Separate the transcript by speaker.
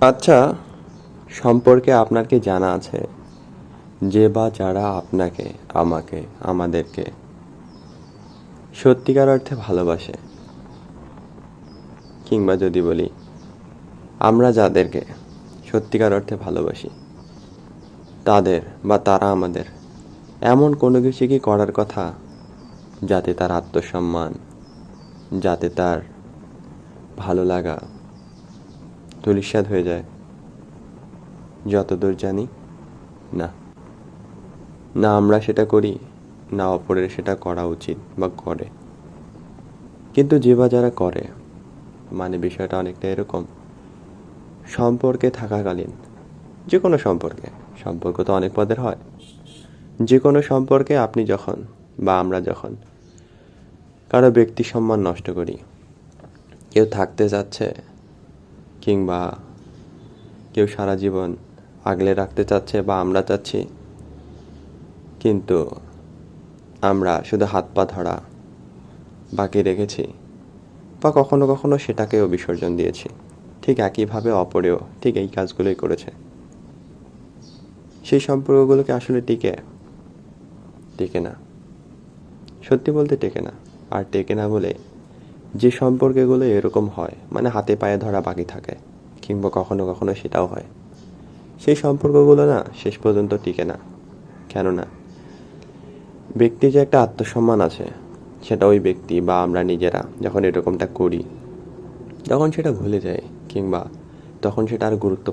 Speaker 1: আচ্ছা, সম্পর্কে আপনার কি জানা আছে যে বা যারা আপনাকে, আমাকে, আমাদেরকে সত্যিকার অর্থে ভালোবাসে? কিংবা যদি বলি, আমরা যাদেরকে সত্যিকার অর্থে ভালোবাসি তাদের বা তারা আমাদের এমন কোনো কিছু কি করার কথা যাতে তার আত্মসম্মান, যাতে তার ভালো লাগা ধূলিসাৎ হয়ে যায়? যতদূর জানি, না। না আমরা সেটা করি, না অপরের সেটা করা উচিত বা করে। কিন্তু যে বা যারা করে, মানে বিষয়টা অনেকটা এরকম: সম্পর্কে থাকাকালীন, যে কোনো সম্পর্কে, সম্পর্ক তো অনেক পদের হয়, যে কোনো সম্পর্কে আপনি যখন বা আমরা যখন কারো ব্যক্তি সম্মান নষ্ট করি, কেউ থাকতে চাচ্ছে কিংবা কেউ সারা জীবন আগলে রাখতে চাচ্ছে বা আমরা চাচ্ছি, কিন্তু আমরা শুধু হাত পা ধরা বাকি রেখেছি, বা কখনো কখনো সেটাকেও বিসর্জন দিয়েছি, ঠিক একইভাবে অপরেও ঠিক এই কাজগুলোই করেছে, সেই সম্পর্কগুলোকে আসলে টিকে টেকে না। সত্যি বলতে টেকে না। আর টেকে না বলে যে সম্পর্কগুলো এরকম হয়, মানে হাতে পায়ে ধরা বাকি থাকে, কিংবা কখনো কখনো সেটাও হয়, সেই সম্পর্কগুলো না শেষ পর্যন্ত টিকে না। কেননা ব্যক্তির যে একটা আত্মসম্মান আছে, সেটা ওই ব্যক্তি বা আমরা নিজেরা যখন এরকমটা করি তখন সেটা ভুলে যায়, কিংবা তখন সেটা আর গুরুত্ব